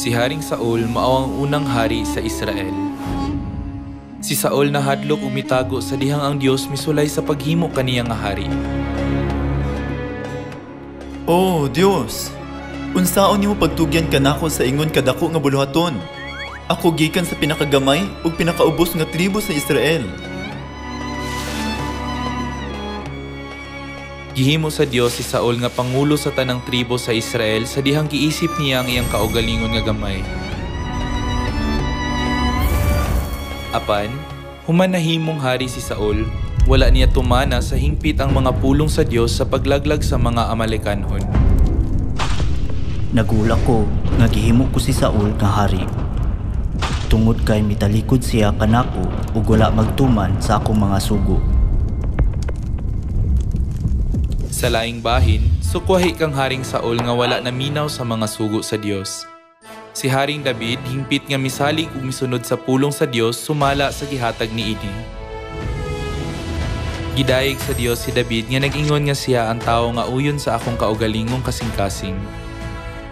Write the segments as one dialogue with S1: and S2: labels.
S1: Si Haring Saul mao ang unang hari sa Israel. Si Saul nahadlok umitago sa dihang ang Dios misulay sa paghimo kaniya nga hari.
S2: Oh, Dios! Unsaon nimo pagtugyan kanako sa ingon kadako nga buluhaton? Ako gikan sa pinakagamay ug pinakaubos nga tribo sa Israel.
S1: Gihimo sa Dios si Saul nga pangulo sa tanang tribo sa Israel sa dihang giisip niya ang iyang kaugalingon nga gamay. Apan, human nahimong hari si Saul, wala niya tumana sa hingpit ang mga pulong sa Dios sa paglaglag sa mga Amalekanhon.
S3: Nagula ko nga gihimo ko si Saul nga hari. Tungod kay mitalikod siya kanako ug wala magtuman sa akong mga sugo.
S1: Sa laing bahin, sukwahi kang Haring Saul nga wala naminaw sa mga sugo sa Dios. Si Haring David hingpit nga misalig ug misunod sa pulong sa Dios sumala sa gihatag ni Idi. Gidayeg sa Dios si David nga nag-ingon nga siya ang tawo nga uyon sa akong kaugalingong kasing-kasing.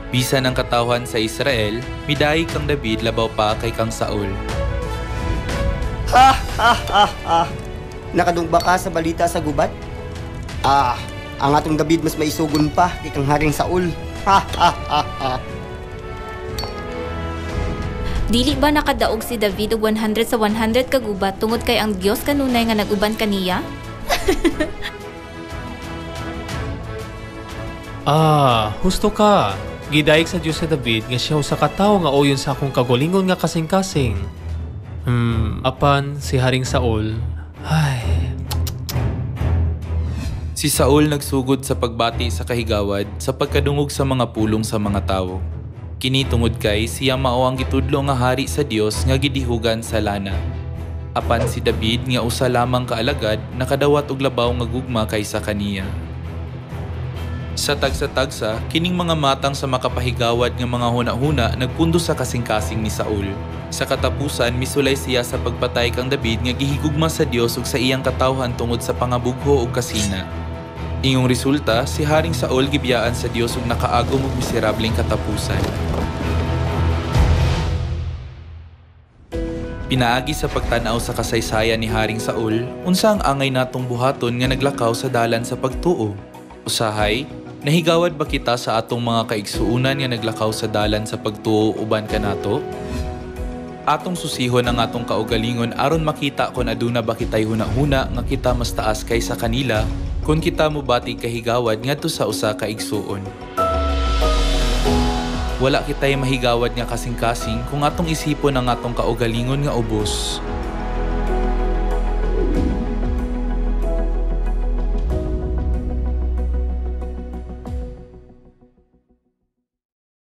S1: Bisan ang katawhan sa Israel, midayeg kang David labaw pa kay kang Saul.
S4: Ha ha ha ha! Nakadungba ka sa balita sa gubat? Ang atong David mas maisugon pa kay kang Haring Saul. Ha ha ha ha!
S5: Dili ba nakadaog si David og 100 sa 100 ka gubat tungod kay ang Dios kanunay nga nag-uban kaniya?
S6: Husto ka. Gidayeg sa Dios si David nga siya usa ka tawo nga uyon sa akong kagulingon nga kasing-kasing. Apan si Haring Saul,
S1: Si Saul nagsugod sa pagbati sa kahigawad sa pagkadungog sa mga pulong sa mga tawo. Kini tungod kay siya mao ang gitudlo nga hari sa Dios nga gidihugan sa lana. Apan si David nga usa lamang kaalagad nakadawat og labaw nga gugma kaysa kaniya. Sa tagsa-tagsa, kining mga matang sa makapahigawad nga mga huna-huna nagpundo sa kasing-kasing ni Saul. Sa katapusan, misulay siya sa pagpatay kang David nga gihigugma sa Dios ug sa iyang katawhan tungod sa pangabugho ug kasina. Ingong resulta, si Haring Saul gibiyaan sa Dios ug nakaagom og miserableng katapusan. Pinaagi sa pagtan-aw sa kasaysayan ni Haring Saul, unsa ang angay natong buhaton nga naglakaw sa dalan sa pagtuo? Usahay, nahigawad ba kita sa atong mga kaigsuunan nga naglakaw sa dalan sa pagtuo uban kanato? Atong susihon ang atong kaugalingon aron makita kung aduna ba kitay huna-huna nga kita mas taas kaysa kanila kung kita mobati kahigawad ngadto sa usa ka igsuon. Wala kitay mahigawad nga kasing-kasing kung atong isipon ang atong kaugalingon nga ubos.